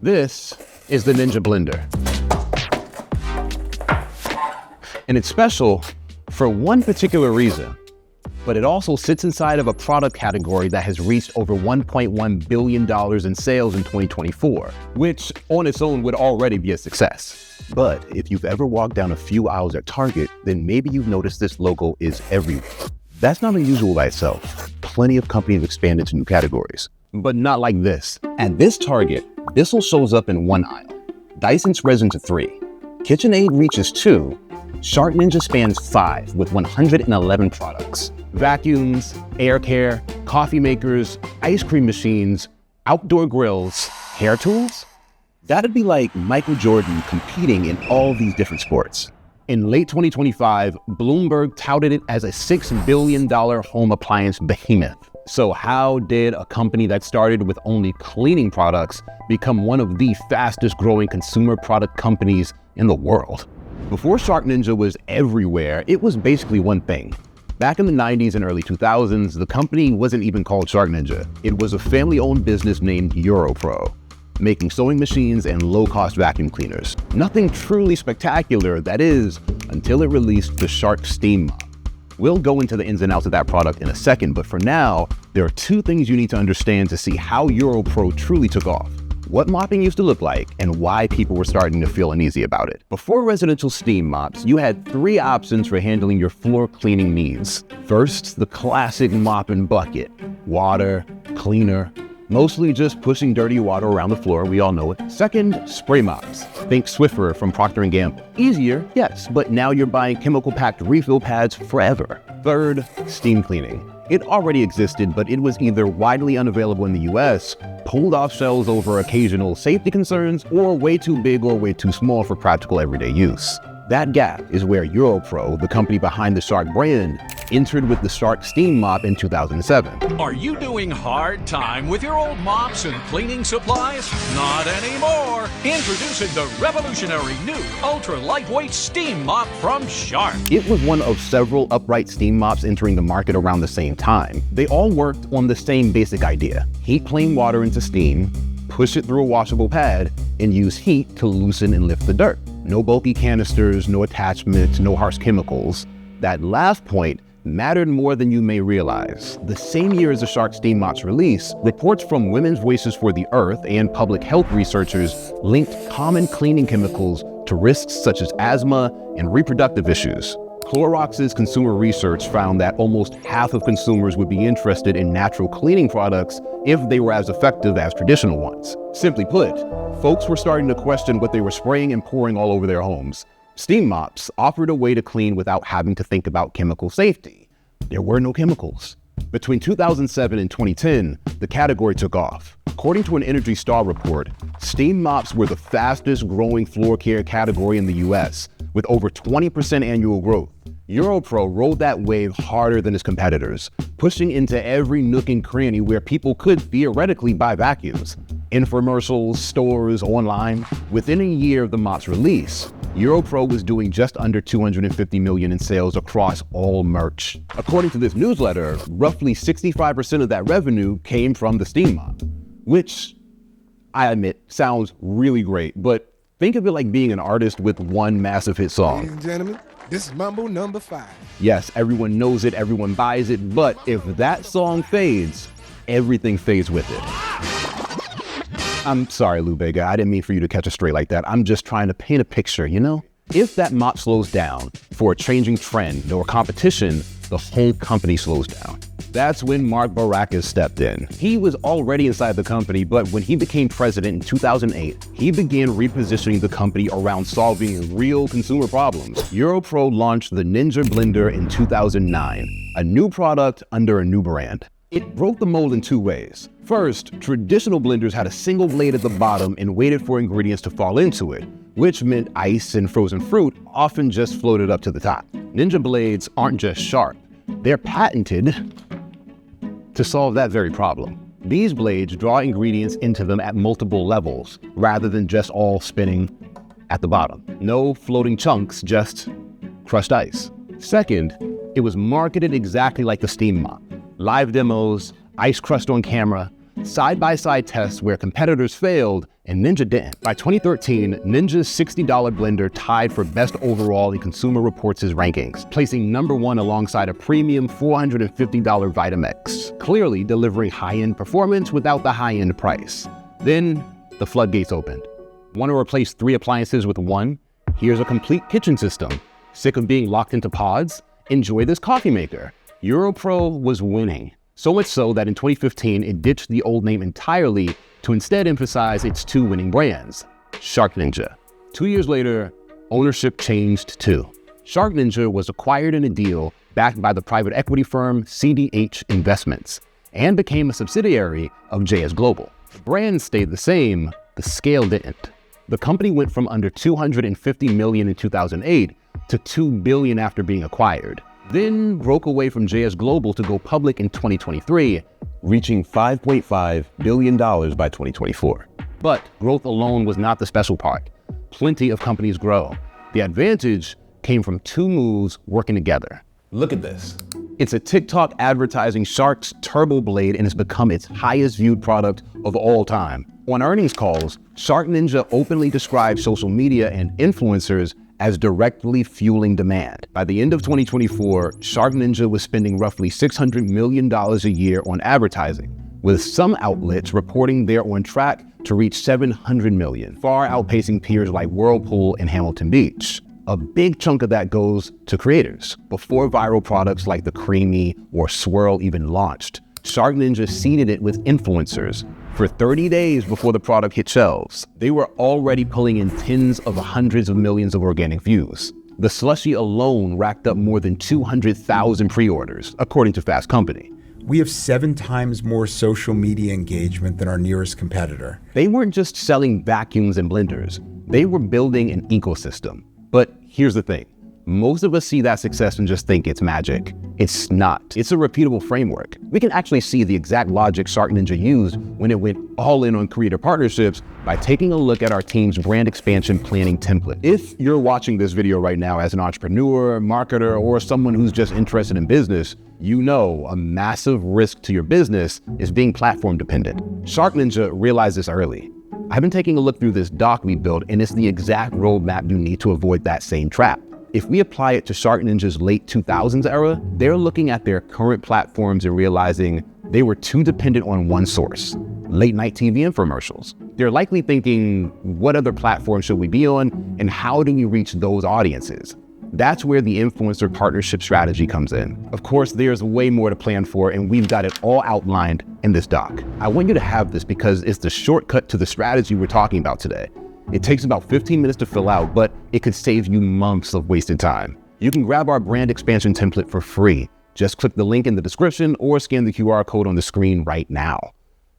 This is the Ninja Blender. And it's special for one particular reason, but it also sits inside of a product category that has reached over $1.1 billion in sales in 2024, which on its own would already be a success. But if you've ever walked down a few aisles at Target, then maybe you've noticed this logo is everywhere. That's not unusual by itself. Plenty of companies expand into new categories, but not like this. At this Target, Bissell shows up in one aisle, Dyson's resin to 3, KitchenAid reaches 2, SharkNinja spans 5 with 111 products. Vacuums, air care, coffee makers, ice cream machines, outdoor grills, hair tools? That'd be like Michael Jordan competing in all these different sports. In late 2025, Bloomberg touted it as a $6 billion home appliance behemoth. So how did a company that started with only cleaning products become one of the fastest growing consumer product companies in the world? Before SharkNinja was everywhere, it was basically one thing. Back in the 90s and early 2000s, the company wasn't even called SharkNinja. It was a family-owned business named Europro, making sewing machines and low-cost vacuum cleaners. Nothing truly spectacular, that is, until it released the Shark Steam Mop. We'll go into the ins and outs of that product in a second, but for now, there are 2 things you need to understand to see how Europro truly took off. What mopping used to look like, and why people were starting to feel uneasy about it. Before residential steam mops, you had 3 options for handling your floor cleaning needs. First, the classic mop and bucket. Water, cleaner, mostly just pushing dirty water around the floor, we all know it. Second, spray mops. Think Swiffer from Procter & Gamble. Easier, yes, but now you're buying chemical-packed refill pads forever. Third, steam cleaning. It already existed, but it was either widely unavailable in the US, pulled off shelves over occasional safety concerns, or way too big or way too small for practical everyday use. That gap is where Europro, the company behind the Shark brand, entered with the Shark Steam Mop in 2007. Are you doing hard time with your old mops and cleaning supplies? Not anymore! Introducing the revolutionary new ultra-lightweight steam mop from Shark. It was one of several upright steam mops entering the market around the same time. They all worked on the same basic idea. Heat plain water into steam, push it through a washable pad, and use heat to loosen and lift the dirt. No bulky canisters, no attachments, no harsh chemicals. That last point mattered more than you may realize. The same year as the Shark Steam Mop's release, reports from Women's Voices for the Earth and public health researchers linked common cleaning chemicals to risks such as asthma and reproductive issues. Clorox's consumer research found that almost half of consumers would be interested in natural cleaning products if they were as effective as traditional ones. Simply put, folks were starting to question what they were spraying and pouring all over their homes. Steam mops offered a way to clean without having to think about chemical safety. There were no chemicals. Between 2007 and 2010, the category took off. According to an Energy Star report, steam mops were the fastest growing floor care category in the US, with over 20% annual growth. Europro rode that wave harder than its competitors, pushing into every nook and cranny where people could theoretically buy vacuums. Infomercials, stores, online. Within a year of the mop's release, Europro was doing just under $250 million in sales across all merch. According to this newsletter, roughly 65% of that revenue came from the steam mop, which, I admit, sounds really great, but think of it like being an artist with one massive hit song. Ladies and gentlemen, this is Mambo number 5. Yes, everyone knows it, everyone buys it, but if that song fades, everything fades with it. I'm sorry, Lou Bega, I didn't mean for you to catch a stray like that. I'm just trying to paint a picture, you know? If that mop slows down for a changing trend or competition, the whole company slows down. That's when Mark Baracus stepped in. He was already inside the company, but when he became president in 2008, he began repositioning the company around solving real consumer problems. Europro launched the Ninja Blender in 2009, a new product under a new brand. It broke the mold in 2 ways. First, traditional blenders had a single blade at the bottom and waited for ingredients to fall into it, which meant ice and frozen fruit often just floated up to the top. Ninja blades aren't just sharp, they're patented to solve that very problem. These blades draw ingredients into them at multiple levels, rather than just all spinning at the bottom. No floating chunks, just crushed ice. Second, it was marketed exactly like the steam mop. Live demos, ice crushed on camera, side-by-side tests where competitors failed and Ninja didn't. By 2013, Ninja's $60 blender tied for best overall in Consumer Reports' rankings, placing #1 alongside a premium $450 Vitamix, clearly delivering high-end performance without the high-end price. Then, the floodgates opened. Want to replace 3 appliances with 1? Here's a complete kitchen system. Sick of being locked into pods? Enjoy this coffee maker. Europro was winning. So much so that in 2015, it ditched the old name entirely to instead emphasize its 2 winning brands, SharkNinja. 2 years later, ownership changed too. SharkNinja was acquired in a deal backed by the private equity firm CDH Investments and became a subsidiary of JS Global. The brand stayed the same, the scale didn't. The company went from under $250 million in 2008 to $2 billion after being acquired, then broke away from JS Global to go public in 2023, reaching $5.5 billion by 2024. But growth alone was not the special part. Plenty of companies grow. The advantage came from 2 moves working together. Look at this. It's a TikTok advertising Shark's Turbo Blade and has become its highest viewed product of all time. On earnings calls, SharkNinja openly described social media and influencers as directly fueling demand. By the end of 2024, SharkNinja was spending roughly $600 million a year on advertising, with some outlets reporting they're on track to reach $700 million, far outpacing peers like Whirlpool and Hamilton Beach. A big chunk of that goes to creators. Before viral products like the Creamy or Swirl even launched, SharkNinja seeded it with influencers. For 30 days before the product hit shelves, they were already pulling in tens of hundreds of millions of organic views. The slushie alone racked up more than 200,000 pre-orders, according to Fast Company. We have 7 times more social media engagement than our nearest competitor. They weren't just selling vacuums and blenders. They were building an ecosystem. But here's the thing. Most of us see that success and just think it's magic. It's not. It's a repeatable framework. We can actually see the exact logic SharkNinja used when it went all in on creator partnerships by taking a look at our team's brand expansion planning template. If you're watching this video right now as an entrepreneur, marketer, or someone who's just interested in business, you know a massive risk to your business is being platform dependent. SharkNinja realized this early. I've been taking a look through this doc we built, and it's the exact roadmap you need to avoid that same trap. If we apply it to SharkNinja's late 2000s era, they're looking at their current platforms and realizing they were too dependent on one source, late night TV infomercials. They're likely thinking, what other platform should we be on, and how do we reach those audiences? That's where the influencer partnership strategy comes in. Of course, there's way more to plan for, and we've got it all outlined in this doc. I want you to have this because it's the shortcut to the strategy we're talking about today. It takes about 15 minutes to fill out, but it could save you months of wasted time. You can grab our brand expansion template for free. Just click the link in the description or scan the QR code on the screen right now.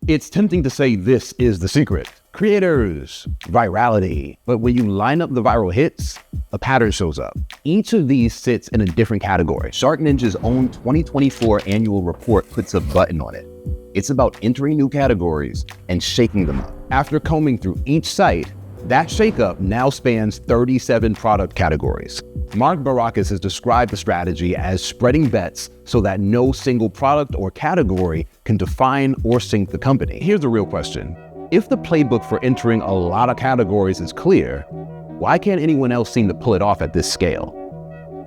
It's tempting to say this is the secret. Creators, virality. But when you line up the viral hits, a pattern shows up. Each of these sits in a different category. SharkNinja's own 2024 annual report puts a button on it. It's about entering new categories and shaking them up. After combing through each site, that shakeup now spans 37 product categories. Mark Barakis has described the strategy as spreading bets so that no single product or category can define or sink the company. Here's the real question. If the playbook for entering a lot of categories is clear, why can't anyone else seem to pull it off at this scale?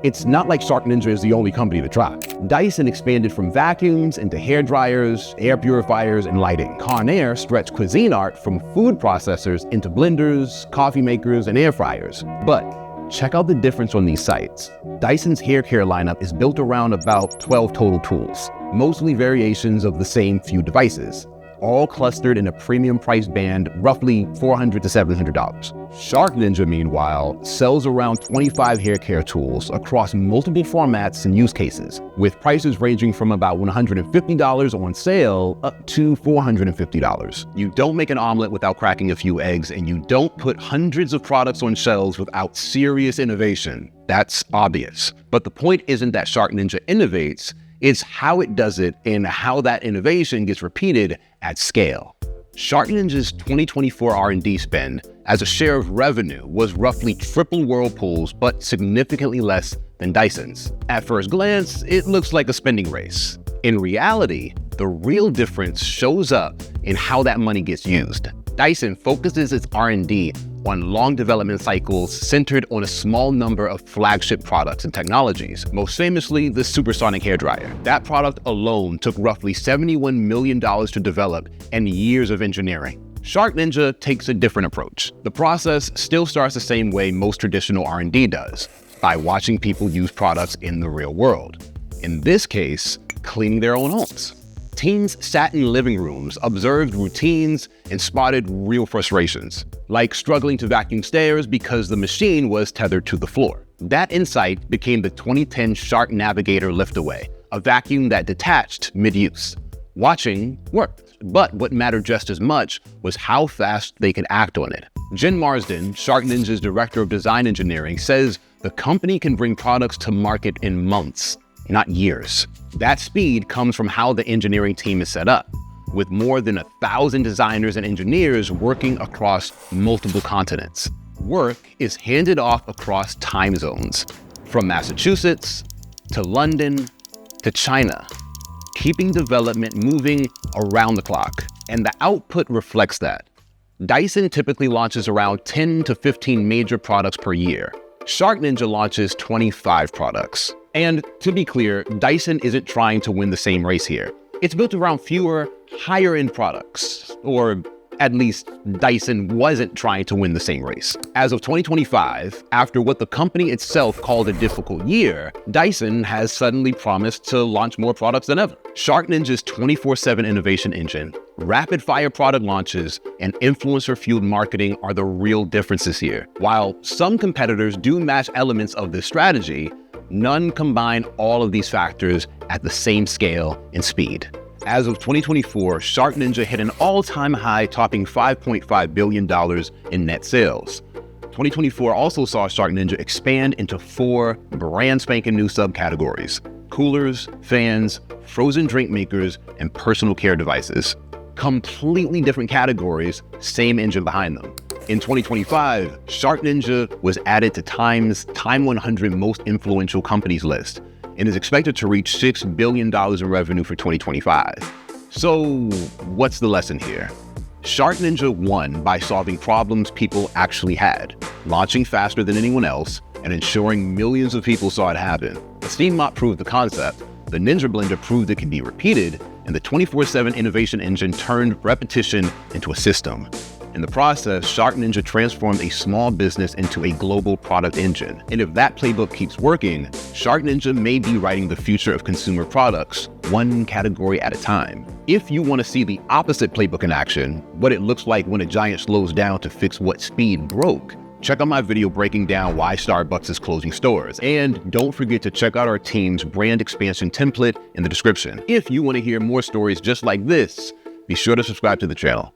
It's not like SharkNinja is the only company to try. Dyson expanded from vacuums into hair dryers, air purifiers, and lighting. Conair stretched cuisine art from food processors into blenders, coffee makers, and air fryers. But check out the difference on these sites. Dyson's hair care lineup is built around about 12 total tools, mostly variations of the same few devices, all clustered in a premium price band, roughly $400 to $700. SharkNinja, meanwhile, sells around 25 hair care tools across multiple formats and use cases, with prices ranging from about $150 on sale up to $450. You don't make an omelet without cracking a few eggs, and you don't put hundreds of products on shelves without serious innovation. That's obvious. But the point isn't that SharkNinja innovates, it's how it does it and how that innovation gets repeated at scale. SharkNinja's 2024 R&D spend as a share of revenue was roughly triple Whirlpool's, but significantly less than Dyson's. At first glance, it looks like a spending race. In reality, The real difference shows up in how that money gets used. Dyson focuses its R&D on long development cycles centered on a small number of flagship products and technologies, most famously the supersonic hairdryer. That product alone took roughly $71 million to develop and years of engineering. SharkNinja takes a different approach. The process still starts the same way most traditional R&D does, by watching people use products in the real world. In this case, cleaning their own homes. Teams sat in living rooms, observed routines, and spotted real frustrations, like struggling to vacuum stairs because the machine was tethered to the floor. That insight became the 2010 Shark Navigator Liftaway, a vacuum that detached mid-use. Watching worked, but what mattered just as much was how fast they could act on it. Jen Marsden, SharkNinja's director of design engineering, says the company can bring products to market in months, not years. That speed comes from how the engineering team is set up, with more than 1,000 designers and engineers working across multiple continents. Work is handed off across time zones, from Massachusetts to London to China, keeping development moving around the clock. And the output reflects that. Dyson typically launches around 10 to 15 major products per year. SharkNinja launches 25 products. And to be clear, Dyson isn't trying to win the same race here. It's built around fewer, higher-end products, or at least Dyson wasn't trying to win the same race. As of 2025, after what the company itself called a difficult year, Dyson has suddenly promised to launch more products than ever. SharkNinja's 24/7 innovation engine, rapid-fire product launches, and influencer-fueled marketing are the real differences here. While some competitors do match elements of this strategy, none combine all of these factors at the same scale and speed. As of 2024, SharkNinja hit an all-time high, topping $5.5 billion in net sales. 2024 also saw SharkNinja expand into 4 brand spanking new subcategories: coolers, fans, frozen drink makers, and personal care devices. Completely different categories, same engine behind them. In 2025, SharkNinja was added to Time's Time 100 Most Influential Companies list and is expected to reach $6 billion in revenue for 2025. So what's the lesson here? SharkNinja won by solving problems people actually had, launching faster than anyone else, and ensuring millions of people saw it happen. The steam mop proved the concept, the Ninja blender proved it can be repeated, and the 24/7 innovation engine turned repetition into a system. In the process, SharkNinja transformed a small business into a global product engine. And if that playbook keeps working, SharkNinja may be writing the future of consumer products, one category at a time. If you want to see the opposite playbook in action, what it looks like when a giant slows down to fix what speed broke, check out my video breaking down why Starbucks is closing stores. And don't forget to check out our team's brand expansion template in the description. If you want to hear more stories just like this, be sure to subscribe to the channel.